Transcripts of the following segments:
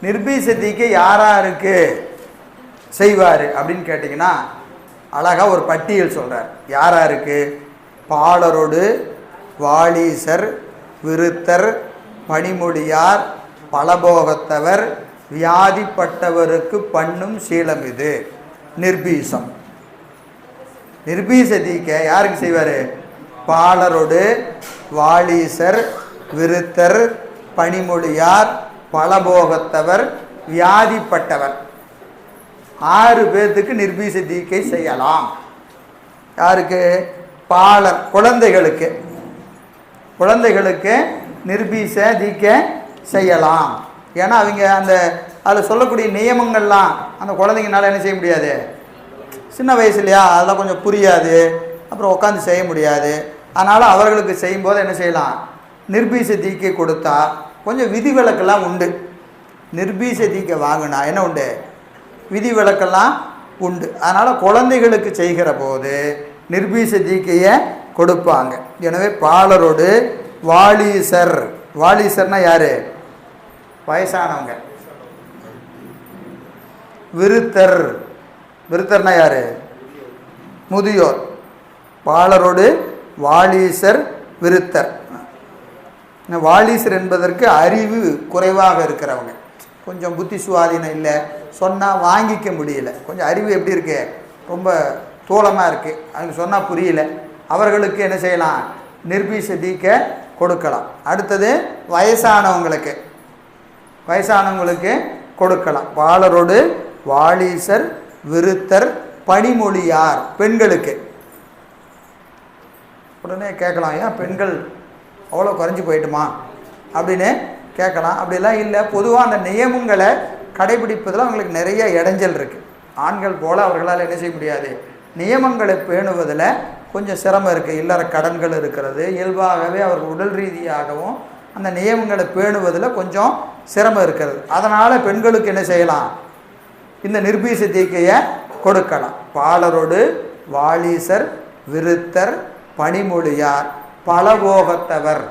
நிர்பீசதிக்கு யாராருக்கு செய்வார் அப்படின்னு கேட்டிங்கன்னா அழகாக ஒரு பட்டியல் சொல்கிறார். யாராருக்கு? பாலரோடு, வாலீசர், விருத்தர், பணிமொழியார், பலபோகத்தவர், வியாதிப்பட்டவருக்கு பண்ணும் சீலம் இது நிர்பீசம். நிர்பீசதிக்க யாருக்கு செய்வார்? பாலரோடு, வாலீசர், விருத்தர், பணிமொழியார், பலபோகத்தவர், வியாதிப்பட்டவர் 6 பேர்த்துக்கு நிர்பீச தீக்கை செய்யலாம். யாருக்கு? பாலர் குழந்தைகளுக்கு. குழந்தைகளுக்கு நிர்பீச தீக்கை செய்யலாம். ஏன்னா அவங்க அந்த அதில் சொல்லக்கூடிய நியமங்கள்லாம் அந்த குழந்தைங்கனால என்ன செய்ய முடியாது, சின்ன வயசுலையா அதெல்லாம் கொஞ்சம் புரியாது, அப்புறம் உட்காந்து செய்ய முடியாது. அதனால் அவர்களுக்கு செய்யும்போது என்ன செய்யலாம், நிர்பீச தீக்கை கொடுத்தா கொஞ்சம் விதிவிலக்கெல்லாம் உண்டு. நிர்பீச தீக்கை வாங்கினா என்ன உண்டு, விதிவிலக்கெல்லாம் உண்டு. அதனால் குழந்தைகளுக்கு செய்கிற போது நிர்பீச தீக்கையை கொடுப்பாங்க. எனவே பாலரோடு, வாலீசர், வாலீசர்னா யார்? வயசானவங்க. விருத்தர், விருத்தர்னா யார்? முதியோர். பாலரோடு, வாலீசர், விருத்தர். வாலீசர் என்பதற்கு அறிவு குறைவாக இருக்கிறவங்க, கொஞ்சம் புத்தி சுவாதீனம் இல்லை, சொன்னால் வாங்கிக்க முடியல, கொஞ்சம் அறிவு எப்படி இருக்கு, ரொம்ப தூளமாக இருக்குது, அவங்க சொன்னால் புரியல, அவர்களுக்கு என்ன செய்யலாம், நிர்பீச தீக்கை கொடுக்கலாம். அடுத்தது வயசானவங்களுக்கு, வயசானவங்களுக்கு கொடுக்கலாம். பாலரோடு, வாலீசர், விருத்தர், பணிமொழியார் பெண்களுக்கு. உடனே கேட்கலாம், ஏன் பெண்கள் அவ்வளோ குறைஞ்சி போயிட்டுமா அப்படின்னு கேட்கலாம். அப்படிலாம் இல்லை, பொதுவாக அந்த நியமங்களை கடைபிடிப்பதில் அவங்களுக்கு நிறைய இடைஞ்சல் இருக்குது. ஆண்கள் போல் அவர்களால் என்ன செய்ய முடியாது, நியமங்களை பேணுவதில் கொஞ்சம் சிரமம் இருக்குது. இல்லற கடன்கள் இருக்கிறது, இயல்பாகவே அவர்கள் உடல் ரீதியாகவும் அந்த நியமங்களை பேணுவதில் கொஞ்சம் சிரமம் இருக்கிறது. அதனால் பெண்களுக்கு என்ன செய்யலாம், இந்த நிர்பீச தீக்கையை கொடுக்கலாம். பாலரோடு, வாலீசர், விருத்தர், பணிமொழியார், பலபோகத்தவர்.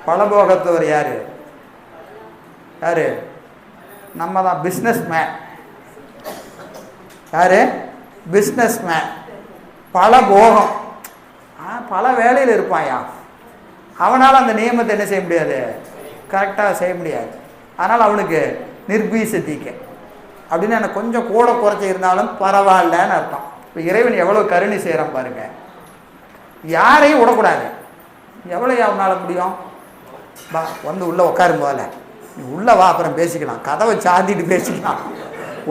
பலபோகத்தவர் யார்? யார்? நம்ம தான், பிஸ்னஸ் மேன். யார்? Business man. பல போகம், பல வேலையில் இருப்பாயா, அவனால் அந்த நியமத்தை என்ன செய்ய முடியாது, கரெக்டாக செய்ய முடியாது. அதனால் அவனுக்கு நிர்பீச தீக்கை அப்படின்னு எனக்கு கொஞ்சம் கூட குறைச்சி இருந்தாலும் பரவாயில்லன்னு அர்த்தம். இப்போ இறைவன் எவ்வளோ கருணை செய்கிறான் பாருங்க. யாரையும் விடக்கூடாது. எவ்வளோ அவனால் முடியும், வா வந்து உள்ளே உட்காரும் போல, நீ உள்ளே வா அப்புறம் பேசிக்கலாம், கதவை சாத்திட்டு பேசிக்கலாம்,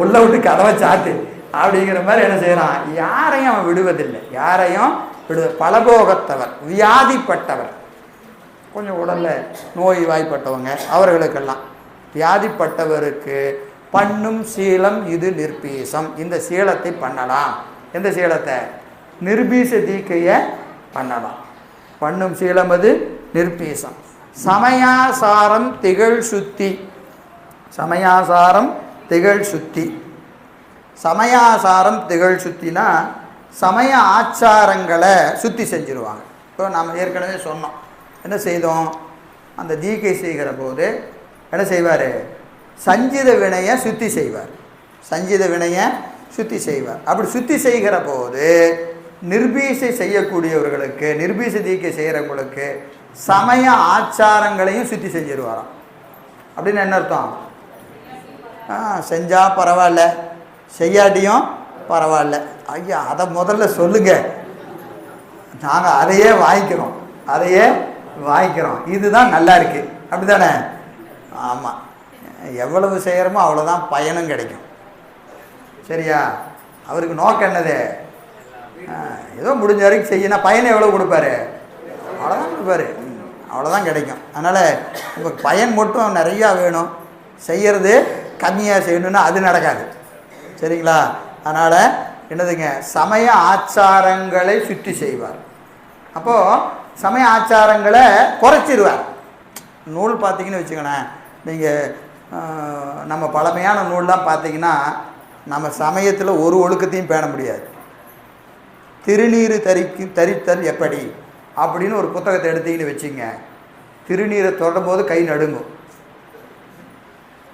உள்ளே விட்டு கதவை சாத்து அப்படிங்கிற மாதிரி என்ன செய்கிறான், யாரையும் அவன் விடுவதில்லை, யாரையும் பலபோகத்தவர், வியாதிப்பட்டவர், கொஞ்சம் உடலில் நோய் வாய்ப்பட்டவங்க அவர்களுக்கெல்லாம், வியாதிப்பட்டவருக்கு பண்ணும் சீலம் இது நிர்பீசம். இந்த சீலத்தை பண்ணலாம். எந்த சீலத்தை? நிர்பீச தீக்கையை பண்ணலாம். பண்ணும் சீலம் அது நிர்பீசம். சமயாசாரம் திகழ் சுத்தி. சமயாசாரம் திகழ் சுத்தி. சமயாசாரம் திகழ் சுத்தினா சமய ஆச்சாரங்களை சுத்தி செஞ்சுருவாங்க. இப்போ நாம் ஏற்கனவே சொன்னோம், என்ன செய்தோம், அந்த தீக்கை செய்கிற போது என்ன செய்வார், சஞ்சித வினையை சுத்தி செய்வார். சஞ்சித வினையை சுத்தி செய்வார். அப்படி சுத்தி செய்கிற போது நிர்பீசை செய்யக்கூடியவர்களுக்கு, நிர்பீச தீக்கை செய்கிறவங்களுக்கு சமய ஆச்சாரங்களையும் சுத்தி செஞ்சிருவாராம். அப்படின்னு என்ன அர்த்தம், செஞ்சால் பரவாயில்ல, செய்யாட்டியும் பரவாயில்ல. ஐயா அதை முதல்ல சொல்லுங்க, நாங்கள் அதையே வாங்கிக்கிறோம், அதையே வாங்கிக்கிறோம், இதுதான் நல்லா இருக்குது, அப்படி தானே? ஆமாம், எவ்வளவு செய்கிறோமோ அவ்வளோதான் பயனும் கிடைக்கும். சரியா? அவருக்கு நோக்கம் என்னது, ஏதோ முடிஞ்ச வரைக்கும் செய்யணும், பயனை எவ்வளோ கொடுப்பாரு, அவ்வளோதான் கொடுப்பாரு, அவ்வளோதான் கிடைக்கும். அதனால் உங்களுக்கு பயன் மட்டும் நிறையா வேணும், செய்கிறது கம்மியாக செய்யணுன்னா அது நடக்காது. சரிங்களா? அதனால் என்னதுங்க, சமய ஆச்சாரங்களை சுற்றி செய்வார். அப்போது சமய ஆச்சாரங்களை குறைச்சிடுவார். நூல் பார்த்தீங்கன்னு வச்சுக்கோங்களேன், நீங்கள் நம்ம பழமையான நூல்லாம் பார்த்தீங்கன்னா நம்ம சமயத்தில் ஒரு ஒழுக்கத்தையும் பேண முடியாது. திருநீறு தரித்தல் எப்படி அப்படின்னு ஒரு புத்தகத்தை எடுத்தீங்கன்னு வச்சுங்க, திருநீரை தொடரும் போது கை நடுங்கும்.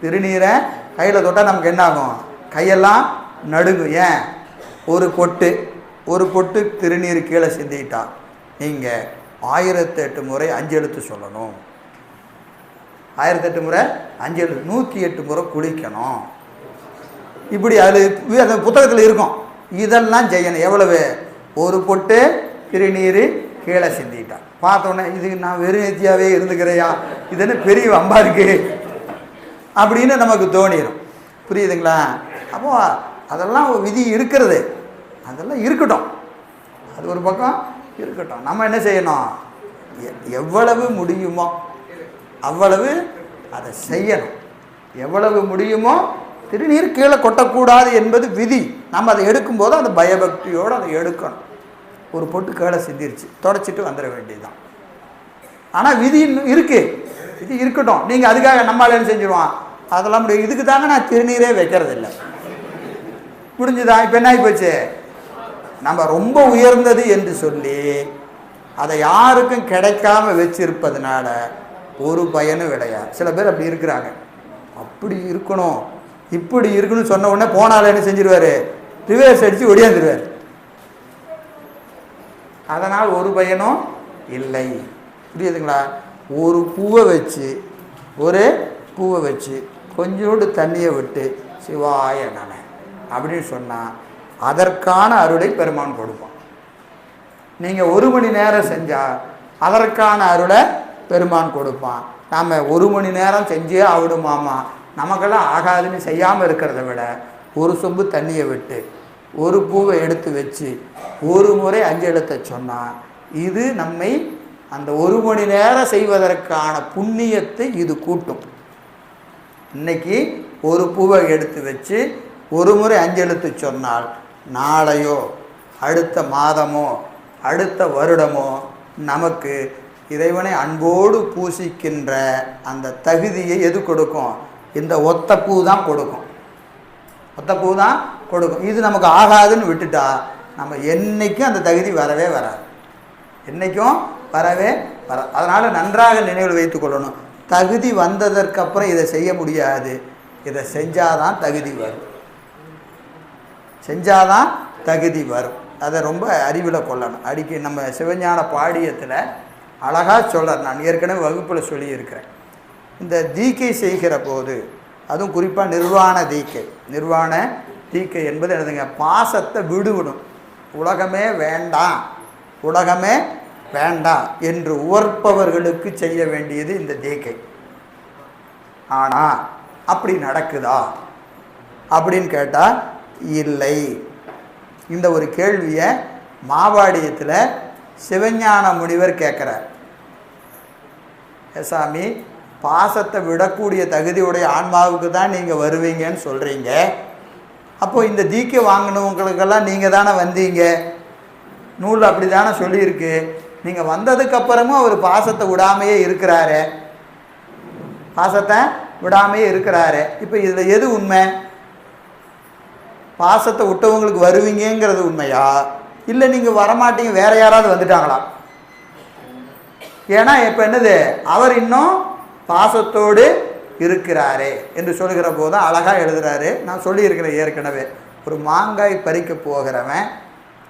திருநீரை கையில் தொட்டால் நமக்கு என்ன ஆகும்? கையெல்லாம் நடுங்கும். ஏன்? ஒரு பொட்டு திருநீர் கீழே சிந்திட்டா நீங்கள் 1008 முறை 5 எழுத்து சொல்லணும். 1008 முறை 5 எழுத்து, 108 முறை குளிக்கணும். இப்படி அது அந்த புத்தகத்தில் இருக்கும். இதெல்லாம் செய்யணும். எவ்வளவு? ஒரு பொட்டு திருநீர் கீழே சிந்திட்டான். பார்த்தோன்னே இது நான் வெறும் நெத்தியாகவே இருந்துக்கிறையா, இது என்ன பெரிய வம்பா இருக்கு அப்படின்னு நமக்கு தோணிடும். புரியுதுங்களா? அப்போ அதெல்லாம் விதி இருக்கிறது, அதெல்லாம் இருக்கட்டும், அது ஒரு பக்கம் இருக்கட்டும். நம்ம என்ன செய்யணும்? எவ்வளவு முடியுமோ அவ்வளவு அதை செய்யணும். எவ்வளவு முடியுமோ திருநீர் கீழே கொட்டக்கூடாது என்பது விதி. நம்ம அதை எடுக்கும்போது அந்த பயபக்தியோடு அதை எடுக்கணும். ஒரு பொட்டு கீழே சிந்திருச்சு, தொடச்சிட்டு வந்துட வேண்டியதுதான். ஆனால் விதி இருக்கு, விதி இருக்கட்டும். நீங்கள் அதுக்காக நம்மளால என்ன செஞ்சிருவான்? அதெல்லாம் முடியும். இதுக்கு தாங்க நான் திருநீரே வைக்கிறது இல்லை. முடிஞ்சுதான். இப்போ என்ன ஆகி போச்சு? நம்ம ரொம்ப உயர்ந்தது என்று சொல்லி அதை யாருக்கும் கிடைக்காம வச்சிருப்பதுனால ஒரு பயனும் கிடையாது. சில பேர் அப்படி இருக்கிறாங்க. அப்படி இருக்கணும், இப்படி இருக்கணும்னு சொன்ன உடனே போனாலும் என்ன செஞ்சிருவாரு? ரிவர்ஸ் அடித்து ஒடியாந்துருவார். அதனால் ஒரு பயனும் இல்லை. புரியுதுங்களா? ஒரு பூவை வச்சு கொஞ்சோண்டு தண்ணியை விட்டு சிவாய நம அப்படின்னு சொன்னால் அதற்கான அருளை பெருமான் கொடுப்பான். நீங்கள் 1 மணி நேரம் செஞ்சால் அதற்கான அருளை பெருமான் கொடுப்பான். நாம் 1 மணி நேரம் செஞ்சே ஆகணுமாமா, நமக்கெல்லாம் ஆகாதுன்னு செய்யாமல் இருக்கிறத விட ஒரு சொம்பு தண்ணியை விட்டு ஒரு பூவை எடுத்து வச்சு ஒரு முறை 5 எழுத்தை சொன்னால் இது நம்மை அந்த 1 மணி நேரம் செய்வதற்கான புண்ணியத்தை இது கூட்டும். இன்னைக்கு ஒரு பூவை எடுத்து வச்சு ஒரு முறை 5 எழுத்து சொன்னால் நாளையோ அடுத்த மாதமோ அடுத்த வருடமோ நமக்கு இறைவனை அன்போடு பூசிக்கின்ற அந்த தகுதியை எது கொடுக்கும்? இந்த ஒத்த பூ தான் கொடுக்கும். ஒத்த பூ தான் கொடுக்கும். இது நமக்கு ஆகாதுன்னு விட்டுட்டா நம்ம என்றைக்கும் அந்த தகுதி வரவே வராது. என்றைக்கும் வரவே வராது. அதனால் நன்றாக நினைவில் வைத்து கொள்ளணும். தகுதி வந்ததற்கு அப்புறம் இதை செய்ய முடியாது. இதை செஞ்சாதான் தகுதி வரும். செஞ்சாதான் தகுதி வரும். அதை ரொம்ப அறிவில் கொள்ளணும். அடிக்க நம்ம சிவஞான பாடியத்தில் அழகாக சொல்கிறார். நான் ஏற்கனவே வகுப்பில் சொல்லியிருக்கிறேன். இந்த தீக்கை செய்கிற போது, அதுவும் குறிப்பாக நிர்வாண தீக்கை என்பது என்னதுங்க? பாசத்தை விடுவிடும். உலகமே வேண்டாம் என்று உவர்ப்பவர்களுக்கு செய்ய வேண்டியது இந்த தீக்கை. ஆனால் அப்படி நடக்குதா அப்படின்னு கேட்டால் இல்லை. இந்த ஒரு கேள்வியை மாவாடியத்தில் சிவஞான முனிவர் கேட்குறார். சாமி, பாசத்தை விடக்கூடிய தகுதியுடைய ஆன்மாவுக்கு தான் நீங்கள் வருவீங்கன்னு சொல்கிறீங்க. அப்போது இந்த தீக்கை வாங்கினவங்களுக்கெல்லாம் நீங்கள் தானே வந்தீங்க, நூல் அப்படி தானே சொல்லியிருக்கு. நீங்கள் வந்ததுக்கப்புறமும் அவர் பாசத்தை விடாமையே இருக்கிறாரு. இப்போ இதில் எது உண்மை? பாசத்தை விட்டவங்களுக்கு வருவீங்கிறது உண்மையா, இல்லை நீங்கள் வரமாட்டீங்க வேற யாராவது வந்துட்டாங்களா? ஏன்னா இப்போ என்னது, அவர் இன்னும் பாசத்தோடு இருக்கிறாரே என்று சொல்லுகிற போது தான் அழகாக எழுதுகிறாரு. நான் சொல்லியிருக்கிறேன் ஏற்கனவே. ஒரு மாங்காய் பறிக்க போகிறவன்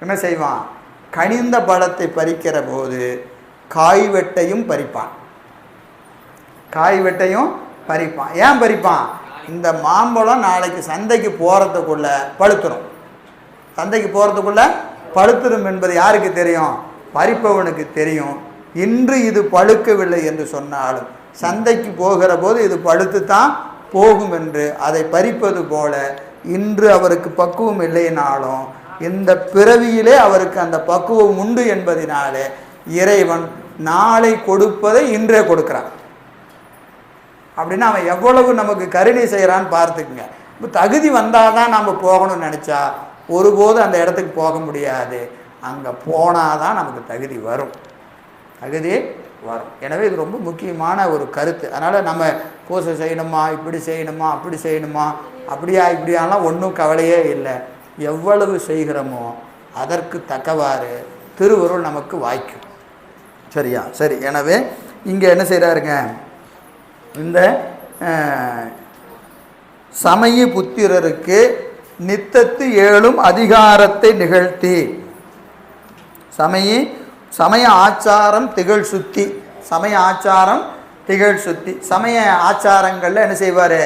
என்ன செய்வான்? கனிந்த பழத்தை பறிக்கிற போது காய் வெட்டையும் பறிப்பான். ஏன் பறிப்பான்? இந்த மாம்பழம் நாளைக்கு சந்தைக்கு போகிறதுக்குள்ள பழுத்துரும் என்பது யாருக்கு தெரியும்? பறிப்பவனுக்கு தெரியும். இன்று இது பழுக்கவில்லை என்று சொன்னாலும் சந்தைக்கு போகிற போது இது பழுத்து தான் போகும் என்று அதை பறிப்பது போல இன்று அவருக்கு பக்குவம் இல்லைனாலும் இந்த பிறவியிலே அவருக்கு அந்த பக்குவம் உண்டு என்பதினாலே இறைவன் நாளை கொடுப்பதை இன்றே கொடுக்கிறான். அப்படின்னா அவன் எவ்வளவு நமக்கு கருணை செய்கிறான்னு பார்த்துக்குங்க. இப்போ தகுதி வந்தால் தான் நம்ம போகணும்னு நினச்சா ஒருபோது அந்த இடத்துக்கு போக முடியாது. அங்கே போனால் தான் நமக்கு தகுதி வரும். எனவே இது ரொம்ப முக்கியமான ஒரு கருத்து. அதனால் நம்ம பூசை செய்யணுமா, இப்படி செய்யணுமா, அப்படி செய்யணுமா, இப்படியாலாம் ஒன்றும் கவலையே இல்லை. எவ்வளவு செய்கிறோமோ அதற்கு தக்கவாறு திருவருள் நமக்கு வாய்க்கும். சரியா? சரி. எனவே இங்கே என்ன செய்கிறாருங்க? இந்த சமய புத்திரருக்கு நித்தத்து ஏழும் அதிகாரத்தை நிகழ்த்தி. சமய ஆச்சாரம் திகழ் சுத்தி. சமய ஆச்சாரம் திகழ் சுத்தி. சமய ஆச்சாரங்களில் என்ன செய்வார்?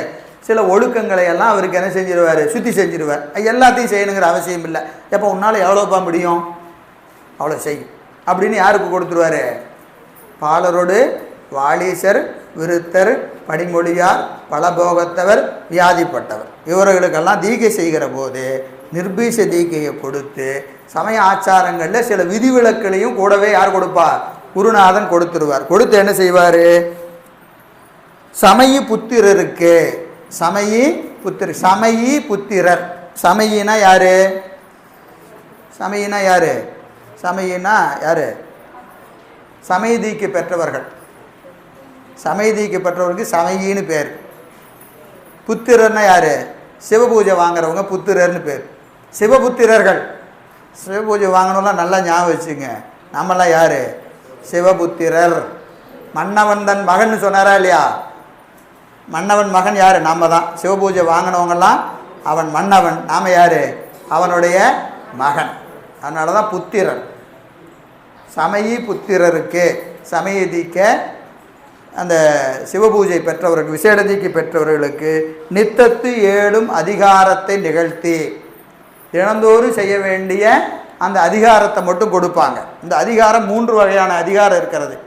சில ஒழுக்கங்களை எல்லாம் அவருக்கு என்ன செஞ்சிருவார்? சுத்தி செஞ்சிருவார். எல்லாத்தையும் செய்யணுங்கிற அவசியம் இல்லை. எப்போ உன்னால் எவ்வளோப்பா முடியும் அவ்வளோ செய்யும் அப்படின்னு யாருக்கு கொடுத்துருவார்? பாலரோடு வாலீசர், விருத்தர், படிமொழியார், பலபோகத்தவர், வியாதிப்பட்டவர் இவர்களுக்கெல்லாம் தீக்கை செய்கிற போது நிர்பீஷ தீக்கையை கொடுத்து சமய ஆச்சாரங்களில் சில விதிவிலக்களையும் கூடவே யார் கொடுப்பா? குருநாதன் கொடுத்துருவார். கொடுத்து என்ன செய்வார்? சமயி புத்திரருக்கு சமயி புத்திரர். சமயினா யாரு? சமயினா யாரு? சமயினா யாரு? சமயதீக்கு பெற்றவர்கள். சமயதீக்கு பெற்றவர்களுக்கு சமயின்னு பேர். புத்திரர்னா யாரு? சிவபூஜை வாங்குறவங்க புத்திரர்னு பேர். சிவபுத்திரர்கள். சிவபூஜை வாங்கணும்லாம் நல்லா ஞாபகம் வச்சுங்க. நம்மளாம் யாரு? சிவபுத்திரர். மன்னவன் தன் மகன் சொன்னாரா இல்லையா? மன்னவன் மகன் யார்? நாம் தான். சிவபூஜை வாங்கினவங்கெல்லாம் அவன் மன்னவன், நாம் யார்? அவனுடைய மகன். அதனால தான் புத்திரன். சமயி புத்திரருக்கு சமயதீக்க அந்த சிவபூஜை பெற்றவர்களுக்கு விசேடதீக்கு பெற்றவர்களுக்கு நித்தத்து ஏழும் அதிகாரத்தை நிகழ்த்தி தினந்தோறும் செய்ய வேண்டிய அந்த அதிகாரத்தை மட்டும் கொடுப்பாங்க. இந்த அதிகாரம் 3 வகையான அதிகாரம் இருக்கிறது.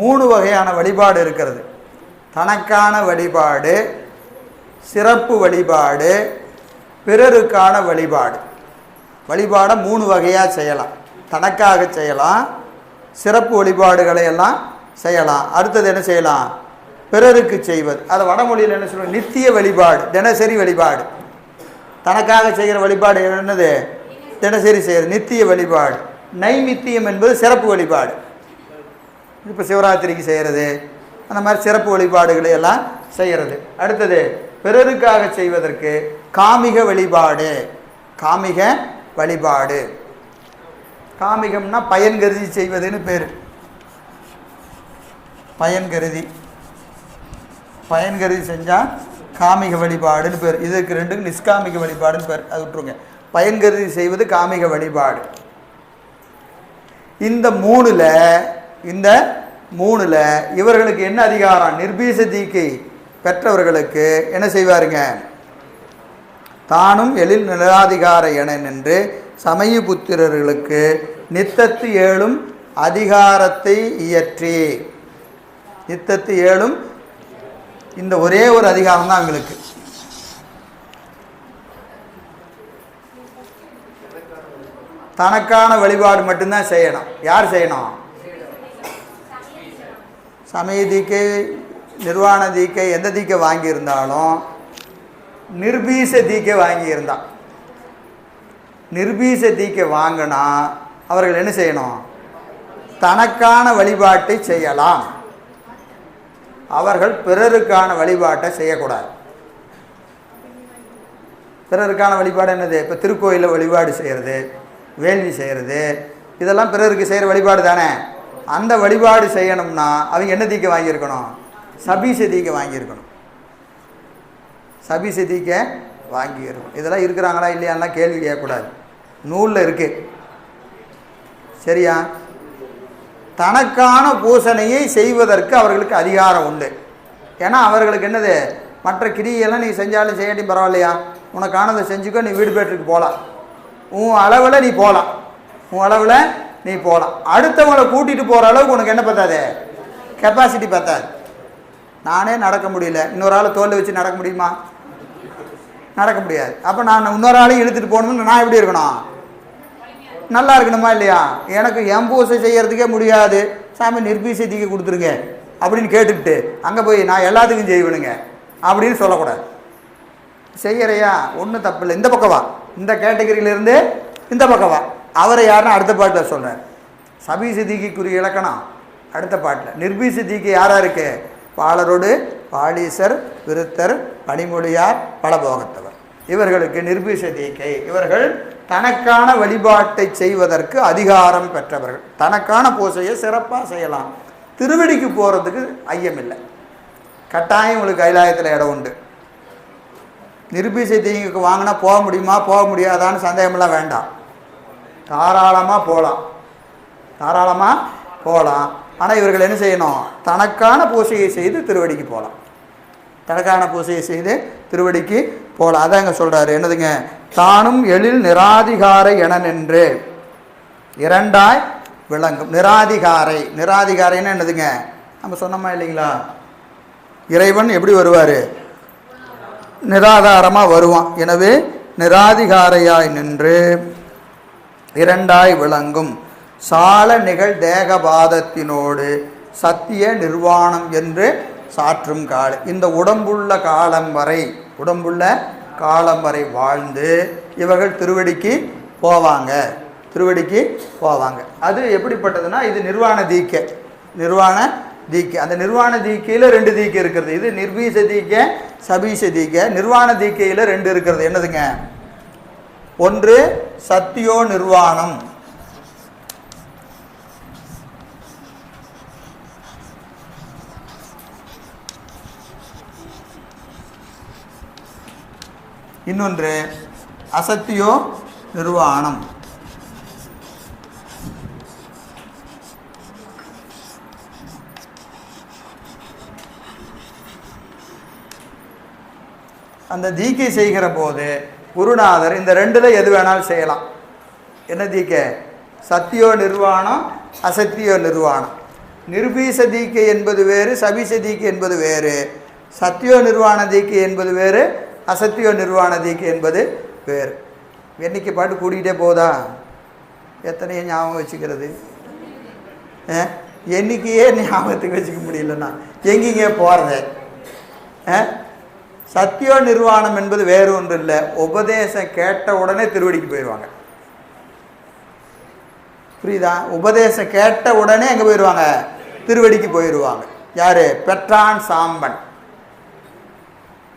மூணு வகையான வழிபாடு இருக்கிறது. தனக்கான வழிபாடு, சிறப்பு வழிபாடு, பிறருக்கான வழிபாடு. வழிபாடை 3 வகையாக செய்யலாம். தனக்காக செய்யலாம், சிறப்பு வழிபாடுகளை எல்லாம் செய்யலாம். அடுத்தது என்ன செய்யலாம்? பிறருக்கு செய்வது. அதை வடமொழியில் என்ன சொல்லுவோம்? நித்திய வழிபாடு, தினசரி வழிபாடு. தனக்காக செய்கிற வழிபாடு என்னது? தினசரி செய்கிறது நித்திய வழிபாடு. நைமித்தியம் என்பது சிறப்பு வழிபாடு. இப்போ சிவராத்திரிக்கு செய்கிறது, அந்த மாதிரி சிறப்பு வழிபாடுகளை எல்லாம் செய்கிறது. அடுத்தது பிறருக்காக செய்வதற்கு காமிக வழிபாடு. காமிக வழிபாடு, காமிகம்னா பயன் கருதி செய்வதுன்னு பேர். பயன் கருதி செஞ்சால் காமிக வழிபாடுன்னு பேர். இதுக்கு 2க்கும் நிஷ்காமிக வழிபாடுன்னு பேர். அது விட்டுருங்க. பயன் கருதி செய்வது காமிக வழிபாடு. இந்த மூணுல இவர்களுக்கு என்ன அதிகாரம்? நிர்பீச தீக்கை பெற்றவர்களுக்கு என்ன செய்வாருங்க? தானும் எழில் நிலாதிகார என நின்று சமய புத்திரர்களுக்கு நித்தத்து ஏழும் அதிகாரத்தை இயற்றி. நித்தத்து ஏழும் இந்த ஒரே ஒரு அதிகாரம் தான் அவங்களுக்கு. தனக்கான வழிபாடு மட்டும்தான் செய்யணும். யார் செய்யணும்? சமய தீக்கை, நிர்வாண தீக்கை, எந்த தீக்கை வாங்கியிருந்தாலும் நிர்பீச தீக்கை வாங்கியிருந்தான். நிர்பீச தீக்கை வாங்கினா அவர்கள் என்ன செய்யணும்? தனக்கான வழிபாட்டை செய்யலாம். அவர்கள் பிறருக்கான வழிபாட்டை செய்யக்கூடாது. பிறருக்கான வழிபாடு என்னது? இப்போ திருக்கோயிலில் வழிபாடு செய்கிறது, வேள்வி செய்கிறது, இதெல்லாம் பிறருக்கு செய்கிற வழிபாடு தானே. அந்த வழிபாடு செய்யணும்னா அவங்க என்ன தீக்கை வாங்கியிருக்கணும்? சபீச தீக்கை வாங்கியிருக்கணும். சபீச தீக்கை வாங்கியிருக்கணும். இதெல்லாம் இருக்கிறாங்களா இல்லையான்னா கேள்வி கேட்கக்கூடாது. நூலில் இருக்குது. சரியா? தனக்கான பூசணையை செய்வதற்கு அவர்களுக்கு அதிகாரம் உண்டு. ஏன்னா அவர்களுக்கு என்னது, மற்ற கிரியெல்லாம் நீ செஞ்சாலும் செய்யாட்டியும் பரவாயில்லையா, உனக்கானதை செஞ்சுக்கோ, நீ வீடு பேட்டுக்கு போகலாம், உன் அளவில் நீ போகலாம், உன் அளவில் நீ போகலாம். அடுத்தவங்களை கூட்டிகிட்டு போகிற அளவுக்கு உனக்கு என்ன பத்தாது, கெப்பாசிட்டி பத்தாது. நானே நடக்க முடியல, இன்னொரு ஆளை தோல்ல வச்சு நடக்க முடியுமா? நடக்க முடியாது. அப்போ நான் இன்னொரு ஆளையும் இழுத்துட்டு போகணும்னு நான் எப்படி இருக்கணும், நல்லா இருக்கணுமா இல்லையா? எனக்கு என் பூசை செய்யறதுக்கே முடியாது, சாமி நிர்பீசை தீக்க கொடுத்துருங்க அப்படின்னு கேட்டுக்கிட்டு அங்கே போய் நான் எல்லாத்துக்கும் செய்வேனுங்க அப்படின்னு சொல்லக்கூடாது. செய்யறையா, ஒன்றும் தப்பு இல்லை, இந்த பக்கம் வா, இந்த கேட்டகரியிலேருந்து இந்த பக்கம் வா. அவரை யாருன்னா அடுத்த பாட்டில் சொல்கிறார். சபீச தீக்கைக்குரிய இலக்கணம் அடுத்த பாட்டில். நிர்பீச தீக்கை யாராக இருக்கு? பாலரோடு, பாலீசர், விருத்தர், பனிமொழியார், பலபோகத்தவர். இவர்களுக்கு நிர்பீச தீக்கை. இவர்கள் தனக்கான வழிபாட்டை செய்வதற்கு அதிகாரம் பெற்றவர்கள். தனக்கான பூசையை சிறப்பாக செய்யலாம். திருவடிக்கு போகிறதுக்கு ஐயமில்லை, கட்டாயம் உங்களுக்கு கைலாயத்தில் இடம் உண்டு. நிர்பீசை தீங்குக்கு வாங்கினா போக முடியுமா போக முடியாதான்னு சந்தேகமெல்லாம் வேண்டாம், தாராளமாக போகலாம், தாராளமாக போகலாம். ஆனால் இவர்கள் என்ன செய்யணும், தனக்கான பூசையை செய்து திருவடிக்கு போகலாம், தனக்கான பூசையை செய்து திருவடிக்கு போகலாம். அதான் இங்கே சொல்கிறாரு, என்னதுங்க, தானும் எழில் நிராதிகாரை என நின்று இரண்டாய் விளங்கும். நிராதிகாரை, நிராதிகாரைன்னு என்னதுங்க, நம்ம சொன்னோமா இல்லைங்களா? இறைவன் எப்படி வருவார், நிராதாரமாக வருவான். எனவே நிராதிகாரையாய் நின்று இரண்டாய் விளங்கும் சால நிகழ் தேகபாதத்தினோடு சத்திய நிர்வாணம் என்று சாற்றும் காலம். இந்த உடம்புள்ள காலம் வரை, உடம்புள்ள காலம் வரை வாழ்ந்து இவர்கள் திருவடிக்கு போவாங்க, திருவடிக்கு போவாங்க. அது எப்படிப்பட்டதுன்னா, இது நிர்வாண தீக்கை, நிர்வாண தீக்கை. அந்த நிர்வாண தீக்கையில் 2 தீக்கை இருக்கிறது. இது நிர்பீச தீக்கை, சபீச தீக்கை. நிர்வாண தீக்கையில் 2 இருக்கிறது. என்னதுங்க, ஒன்று சத்தியோ நிர்வாணம், இன்னொன்று அசத்தியோ நிர்வாணம். அந்த தீக்கை செய்கிற போது குருநாதர் இந்த 2ல் எது வேணாலும் செய்யலாம். என்ன தீக்கை, சத்தியோ நிர்வாணம், அசத்தியோ நிர்வாணம். நிர்பீச தீக்கை என்பது வேறு, சபீச தீக்கை என்பது வேறு. சத்தியோ நிர்வாண தீக்கை என்பது வேறு, அசத்தியோ நிர்வாண தீக்கை என்பது வேறு. எண்ணிக்கை பாட்டு கூட்டிகிட்டே போதா, எத்தனையோ ஞாபகம் வச்சுக்கிறது, எண்ணிக்கையே ஞாபகத்துக்கு வச்சுக்க முடியலன்னா எங்கேங்க போகிறது? சத்தியோ நிர்வாணம் என்பது வேறு ஒன்று இல்லை, உபதேசம் கேட்ட உடனே திருவடிக்கு போயிடுவாங்க. புரியுதா? உபதேசம் கேட்ட உடனே எங்கே போயிடுவாங்க, திருவடிக்கு போயிடுவாங்க. யார்? பெற்றான் சாம்பன்,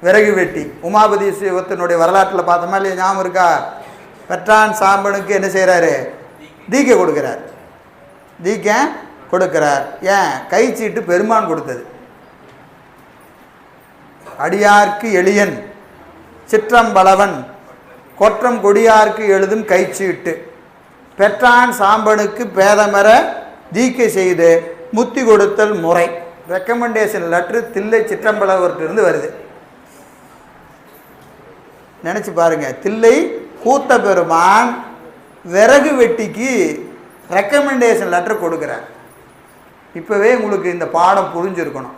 விறகு வெட்டி. உமாபதி சிவத்தினுடைய வரலாற்றில் பார்த்தோமா இல்லையா, ஞாபகம் இருக்கா? பெற்றான் சாம்பனுக்கு என்ன செய்கிறாரு, தீக்கை கொடுக்குறார், தீக்கை கொடுக்குறார். ஏன்? கை சீட்டு பெருமான் கொடுத்தது. அடியார்க்கு எளியன் சிற்றம்பலவன் கொற்றம் கொடியார்க்கு எழுதும் கைச்சீட்டு. பெற்றான் சாம்பனுக்கு பேதமர தீக்கை செய்து முத்தி கொடுத்தல் முறை. ரெக்கமெண்டேஷன் லெட்ரு தில்லை சிற்றம்பலவர்கிட்ட வருது. நினச்சி பாருங்க, தில்லை கூத்த பெருமான் விறகு வெட்டிக்கு ரெக்கமெண்டேஷன் லெட்டர் கொடுக்குறார். இப்போவே உங்களுக்கு இந்த பாடம் புரிஞ்சிருக்கணும்.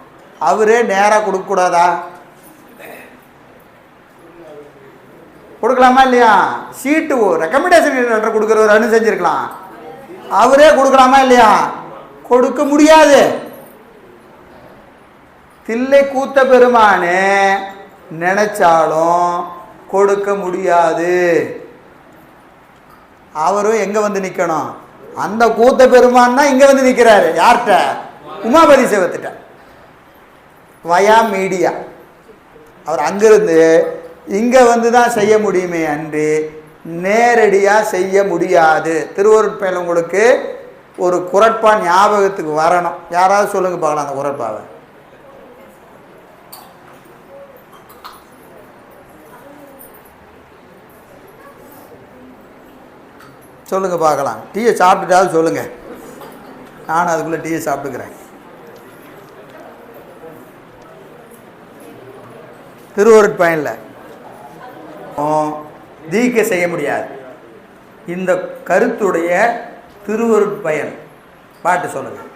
அவரே நேராக கொடுக்கக்கூடாதா? கொடுக்கலாமா இல்லையா? சீட்டு ரெக்கமெண்டேஷன் லெட்டர் கொடுக்குறவர் அனுசரிச்சிருக்கலாம், அவரே கொடுக்கலாமா இல்லையா? கொடுக்க முடியாது. தில்லை கூத்த பெருமானே நினைச்சாலும் கொடுக்க முடியாது. அவரும் எங்க வந்து நிக்கணும்? அந்த கூத்த பெருமான் தான் இங்க வந்து நிக்கிறாரு. யார்கிட்ட? உமாபதி சிவத்திட்ட, வயா மீடியா. அவர் அங்கிருந்து இங்க வந்து தான் செய்ய முடியுமே அன்று நேரடியா செய்ய முடியாது. திருவருட்பயன் உங்களுக்கு ஒரு குறட்பா ஞாபகத்துக்கு வரணும். யாராவது சொல்லுங்க பார்க்கலாம் அந்த குறட்பாவை. சொல்லுங்கள் பார்க்கலாம். டீயை சாப்பிட்டுட்டாலும் சொல்லுங்கள், நானும் அதுக்குள்ளே டீயை சாப்பிட்டுக்கிறேன். திருவருட்பயனில் தீக்கை செய்ய முடியாது. இந்த கருத்துடைய திருவருட்பயன் பாட்டு சொல்லுங்கள்.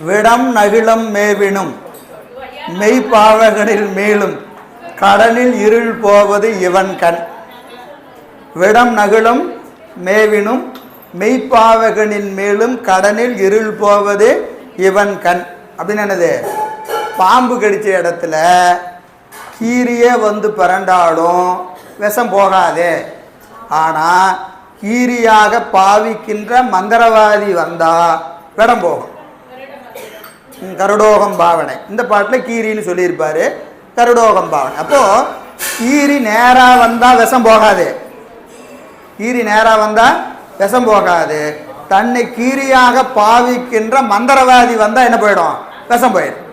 விடம் நகிழம் மேவினும் மெய்ப்பாவகனில் மேலும் கடனில் இருள் போவது இவன் கண். விடம் நகிழும் மேவினும் மெய்ப்பாவகனின் மேலும் கடனில் இருள் போவது இவன் கண். அப்படின்னு என்னது? பாம்பு கடிச்ச இடத்துல கீரியே வந்து பிறண்டாலும் விஷம் போகாது. ஆனால் கீரியாக பாவிக்கின்ற மந்திரவாதி வந்தால் விடம் போகும். கருடோகம் பாவனை இந்த பாட்டில் கீரின்னு சொல்லியிருப்பார். கருடோகம் பாவனை. அப்போது கீரி நேராக வந்தால் விஷம் போகாது. கீரி நேராக வந்தால் விஷம் போகாது. தன்னை கீரியாக பாவிக்கின்ற மந்திரவாதி வந்தால் என்ன போயிடும்? விஷம் போயிடும்.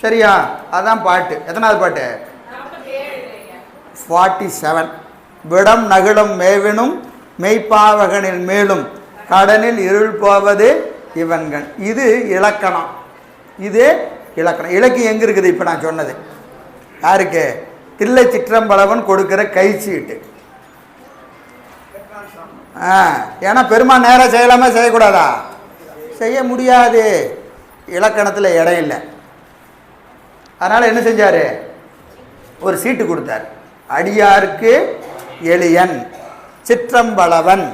சரியா? அதுதான் பாட்டு. எத்தனாவது பாட்டு? 47. விடம் நகிழும் மேவினும் மெய்ப்பாவகனில் மேலும் கடனில் இருள் போவது இவன்கள். இது இலக்கணம். இது இலக்கணம். இலக்கியம் எங்கே இருக்குது? இப்போ நான் சொன்னது யாருக்கு? தில்லை சிற்றம்பலவன் கொடுக்குற கைச்சீட்டு. ஏன்னா பெருமான் நேராக செய்யலாமா செய்யக்கூடாதா? செய்ய முடியாது. இலக்கணத்தில் இடம் இல்லை. அதனால் என்ன செஞ்சார்? ஒரு சீட்டு கொடுத்தார். அடியாருக்கு எளியன் சிற்றம்பலவன்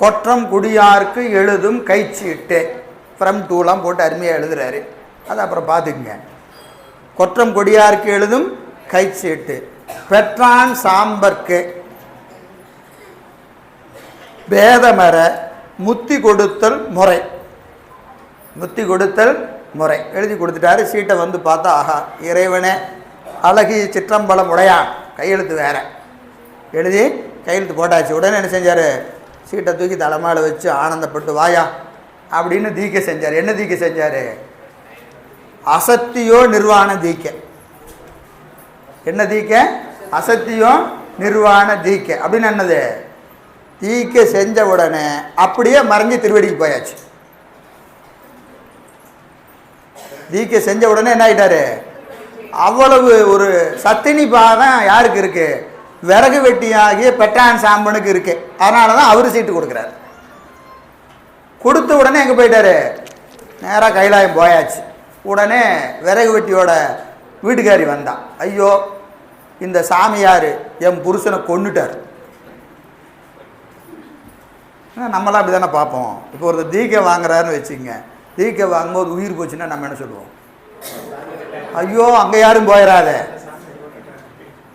கொற்றம் குடியாருக்கு எழுதும் கைச்சீட்டு. ஃப்ரம் டூலாம் போட்டு அருமையாக எழுதுறாரு. அது அப்புறம் பார்த்துக்குங்க. கொற்றம் கொடியாருக்கு எழுதும் கைச்சீட்டு. பெற்றான் சாம்பர்க்கு பேதமர முத்தி கொடுத்தல் முறை. முத்தி கொடுத்தல் முறை எழுதி கொடுத்துட்டாரு. சீட்டை வந்து பார்த்தா, ஆஹா இறைவனே அழகி சிற்றம்பலம் உடையான், கையெழுத்து வேற, எழுதி கையெழுத்து போட்டாச்சு. உடனே என்ன செஞ்சார்? சீட்டை தூக்கி தலைமையில வச்சு ஆனந்தப்பட்டு வாயா அப்படின்னு தீக்கை செஞ்சார். என்ன தீக்கை செஞ்சார்? அசத்தியோ நிர்வாண தீக்கை. என்ன தீக்கை? அசத்தியோ நிர்வாண தீக்கை. அப்படின்னு என்னது? தீக்கை செஞ்ச உடனே அப்படியே மறைஞ்சு திருவடிக்கு போயாச்சு. தீக்கை செஞ்ச உடனே என்ன ஆகிட்டாரு? அவ்வளவு ஒரு சத்தினி பாதம் யாருக்கு இருக்கு? விறகு வெட்டியாகிய பெற்றான் சாம்பனுக்கு இருக்கு. அதனால தான் அவரு சீட்டு கொடுக்குறாரு. கொடுத்த உடனே எங்கே போயிட்டாரு? நேராக கைலாயம் போயாச்சு. உடனே விறகு வெட்டியோட வீட்டுக்காரி வந்தான். ஐயோ இந்த சாமியார் என் புருஷனை கொன்னுட்டார். நம்மளாம் அப்படி தானே பார்ப்போம். இப்போ ஒரு தீக்கை வாங்குறாருன்னு வச்சுங்க. தீக்கை வாங்கும்போது உயிர் போச்சுன்னா நம்ம என்ன சொல்லுவோம்? ஐயோ அங்கே யாரும் போயிடாத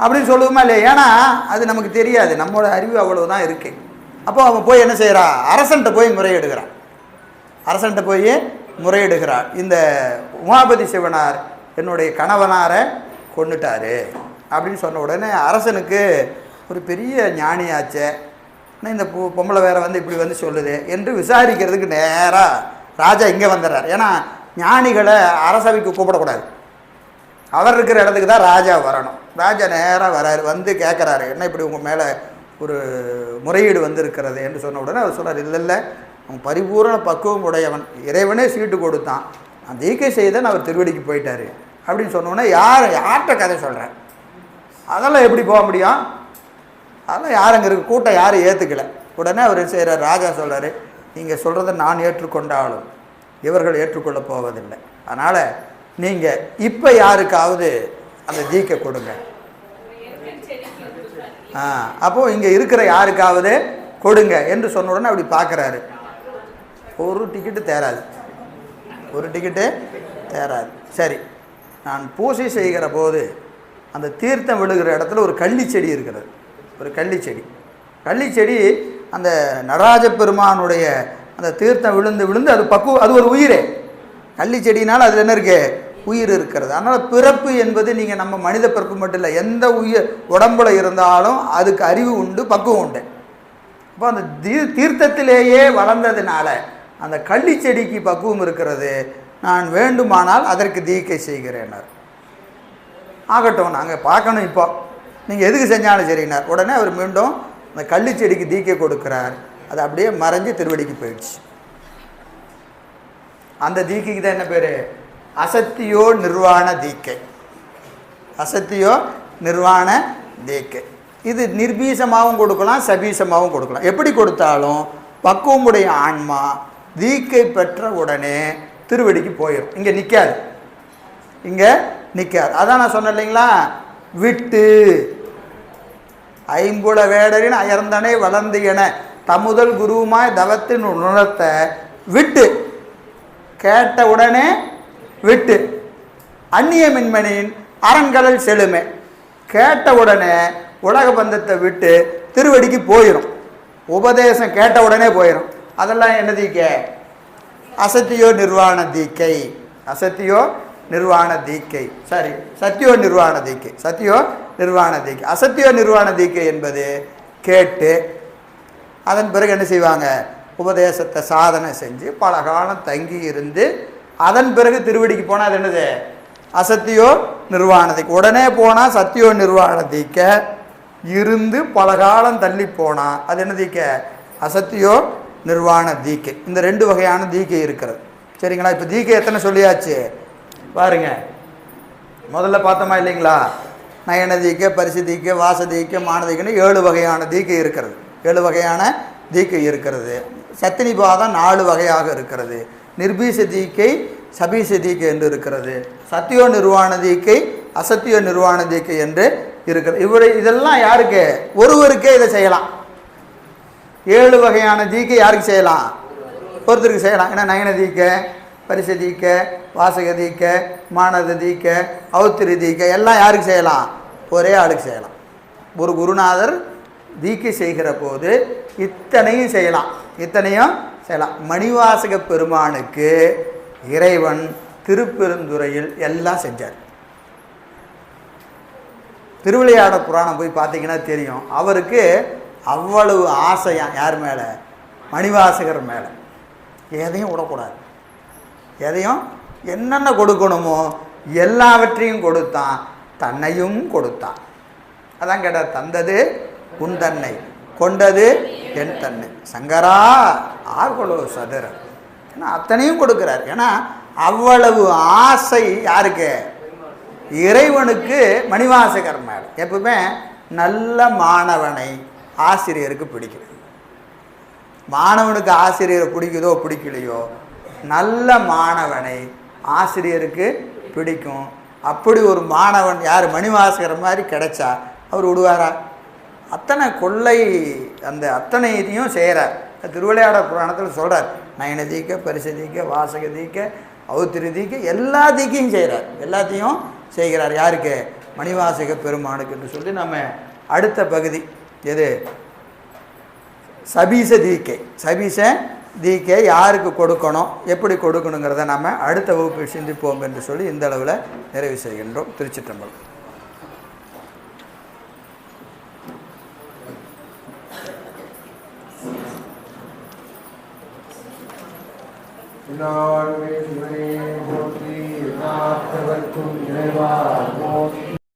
அப்படின்னு சொல்லுவோமா இல்லையா? ஏன்னா அது நமக்கு தெரியாது. நம்மளோட அறிவு அவ்வளவுதான் இருக்கு. அப்போ அவன் போய் என்ன செய்கிறா? அரசன்ட்ட போய் முறையிடுகிறான். அரசன்ட்ட போய் முறையிடுகிறான். இந்த உமாபதி சிவனார் என்னுடைய கணவனாரை கொண்டுட்டாரு அப்படின்னு சொன்ன உடனே அரசனுக்கு ஒரு பெரிய ஞானியாச்சே, இந்த பொம்பளை வேற வந்து இப்படி வந்து சொல்லுது என்று விசாரிக்கிறதுக்கு நேராக ராஜா இங்கே வந்துடுறார். ஏன்னா ஞானிகளை அரசவைக்கு கூப்பிடக்கூடாது. அவர் இருக்கிற இடத்துக்கு தான் ராஜா வரணும். ராஜா நேராக வராரு. வந்து கேட்குறாரு, என்ன இப்படி உங்கள் மேலே ஒரு முறையீடு வந்து இருக்கிறது என்று சொன்ன உடனே அவர் சொல்கிறார், இல்லை இல்லை அவன் பரிபூர்ண பக்குவம் உடையவன், இறைவனே சீட்டு கொடுத்தான், நான் தீக்கை செய்தேன், அவர் திருவடிக்கு போயிட்டார் அப்படின்னு சொன்னோடனே யார்கிட்ட கதை சொல்கிறேன்? அதெல்லாம் எப்படி போக முடியும்? அதெல்லாம் யார் அங்கே இருக்க கூட்டம் யாரும் ஏற்றுக்கலை. உடனே அவர் செய்கிறார், ராஜா சொல்கிறார், நீங்கள் சொல்கிறத நான் ஏற்றுக்கொண்டாலும் இவர்கள் ஏற்றுக்கொள்ள போவதில்லை. அதனால் நீங்கள் இப்போ யாருக்காவது அந்த தீக்கை கொடுங்க. அப்போது இங்கே இருக்கிற யாருக்காவது கொடுங்க என்று சொன்ன உடனே அப்படி பார்க்குறாரு. ஒரு டிக்கெட்டு தேராது, ஒரு டிக்கெட்டு தேராது. சரி, நான் பூசை செய்கிற போது அந்த தீர்த்தம் விழுகிற இடத்துல ஒரு கள்ளிச்செடி இருக்கிறது. ஒரு கள்ளிச்செடி, கள்ளிச்செடி அந்த நடராஜ பெருமானுடைய அந்த தீர்த்தம் விழுந்து விழுந்து அது அது ஒரு உயிரே. கள்ளிச்செடினால் அதில் என்ன இருக்கு? உயிர் இருக்கிறது. அதனால் பிறப்பு என்பது நீங்கள் நம்ம மனித பிறப்பு மட்டும் இல்லை, எந்த உயிர் உடம்புல இருந்தாலும் அதுக்கு அறிவு உண்டு, பக்குவம் உண்டு. அப்போ அந்த தீர்த்தத்திலேயே வளர்ந்ததுனால அந்த கள்ளி செடிக்கு பக்குவம் இருக்கிறது. நான் வேண்டுமானால் அதற்கு தீக்கை செய்கிறேன்னார். ஆகட்டும், நாங்கள் பார்க்கணும், இப்போ நீங்கள் எதுக்கு செஞ்சாலும் சரினார். உடனே அவர் மீண்டும் அந்த கள்ளி செடிக்கு தீக்கை கொடுக்குறார். அது அப்படியே மறைஞ்சு திருவடிக்கு போயிடுச்சு. அந்த தீக்கைக்கு தான் என்ன பேர்? அசத்தியோ நிர்வாண தீக்கை. அசத்தியோ நிர்வாண தீக்கை. இது நிர்பீசமாகவும் கொடுக்கலாம், சபீசமாகவும் கொடுக்கலாம். எப்படி கொடுத்தாலும் பக்குவமுடைய ஆன்மா தீக்கை பெற்ற உடனே திருவடிக்கு போயிடும். இங்கே நிற்காது, இங்கே நிற்காது. அதான் நான் சொன்னேன் இல்லைங்களா, விட்டு ஐம்புல வேடரின் அயர்ந்தனை வளர்ந்து என தமுதல் குருவுமாய் தவத்தின் உணர்த்த விட்டு, கேட்ட உடனே விட்டு. அந்நிய மின்மணியின் அரண்கடல் செழுமை, கேட்ட உடனே உலக பந்தத்தை விட்டு திருவடிக்கு போயிடும். உபதேசம் கேட்ட உடனே போயிடும். அதெல்லாம் என்ன தீக்கை? அசத்தியோ நிர்வாண தீக்கை. அசத்தியோ நிர்வாண தீக்கை, சரி, சத்தியோ நிர்வாண தீக்கை. சத்தியோ நிர்வாண தீக்கை. அசத்தியோ நிர்வாண தீக்கை என்பது கேட்டு அதன் பிறகு என்ன செய்வாங்க? உபதேசத்தை சாதனை செஞ்சு பல காலம் தங்கி இருந்து அதன் பிறகு திருவடிக்கு போனால் அது என்னது? அசத்தியோ நிர்வாண தீக்கை. உடனே போனால் சத்தியோ நிர்வாண தீக்கை, இருந்து பல காலம் தள்ளி போனால் அது என்ன தீக்கை? அசத்தியோ நிர்வாண தீக்கை. இந்த ரெண்டு வகையான தீக்கை இருக்கிறது. சரிங்களா? இப்போ தீக்கை எத்தனை சொல்லியாச்சு பாருங்க. முதல்ல பார்த்தோமா இல்லைங்களா, நயன தீக்கை, பரிசு தீக்கை, வாச தீக்கை, மான தீக்கைன்னு 7 வகையான தீக்கை இருக்கிறது. 7 வகையான தீக்கை இருக்கிறது. சத்தினி பாதம் 4 வகையாக இருக்கிறது. நிர்பீச தீக்கை, சபீச தீக்கை என்று இருக்கிறது. சத்தியோ நிர்வாண தீக்கை, அசத்தியோ நிர்வாண தீக்கை என்று இருக்கிறது. இதெல்லாம் யாருக்கு? ஒருவருக்கே இதை செய்யலாம். 7 வகையான தீக்கை யாருக்கு செய்யலாம்? ஒருத்தருக்கு செய்யலாம். ஏன்னா நயன தீக்கை, பரிச தீக்கை, வாசக தீக்கை, மானத தீக்கை, அவுத்திரி தீக்கை எல்லாம் யாருக்கு செய்யலாம்? ஒரே ஆளுக்கு செய்யலாம். ஒரு குருநாதர் தீக்கை செய்கிற போது இத்தனையும் செய்யலாம். இத்தனையும் செய்யலாம். மணிவாசக பெருமானுக்கு இறைவன் திருப்பெருந்துறையில் எல்லாம் செஞ்சார். திருவிளையாடற் புராணம் போய் பார்த்தீங்கன்னா தெரியும். அவருக்கு அவ்வளவு ஆசையான் யார் மேலே? மணிவாசகர் மேலே. எதையும் விடக்கூடாது. எதையும் என்னென்ன கொடுக்கணுமோ எல்லாவற்றையும் கொடுத்தான். தன்னையும் கொடுத்தான். அதான் கேட்டார், தந்தது உன் தன்னை, கொண்டது என் தன்னை, சங்கரா ஆர்கொலோ சதுர. ஏன்னா அத்தனையும் கொடுக்குறார். ஏன்னா அவ்வளவு ஆசை யாருக்கு? இறைவனுக்கு மணிவாசகர் மேலே. எப்பவுமே நல்ல மாணவனை ஆசிரியருக்கு பிடிக்கும். மாணவனுக்கு ஆசிரியரை பிடிக்குதோ பிடிக்கலையோ, நல்ல மாணவனை ஆசிரியருக்கு பிடிக்கும். அப்படி ஒரு மாணவன் யார்? மணிவாசகர் மாதிரி கிடைச்சா அவர் விடுவாரா? அத்தனை கொள்ளை, அந்த அத்தனை இதையும் செய்கிறார். திருவிளையாடற் புராணத்தில் சொல்கிறார், நயன தீக்கை, பரிச தீக்கை, வாசக தீக்கை, அவுத்திரி தீக்கை, எல்லா தீக்கையும் செய்கிறார். எல்லாத்தையும் செய்கிறார். யாருக்கு? மணிவாசக பெருமானுக்கு என்று சொல்லி நம்ம அடுத்த பகுதி எது? சபீச தீக்கை. சபீச தீக்கை யாருக்கு கொடுக்கணும், எப்படி கொடுக்கணுங்கிறத நம்ம அடுத்த வகுப்பில் சிந்திப்போம் என்று சொல்லி இந்த அளவில் நிறைவு செய்கின்றோம். திருச்சிற்றம்பலம். இறைவா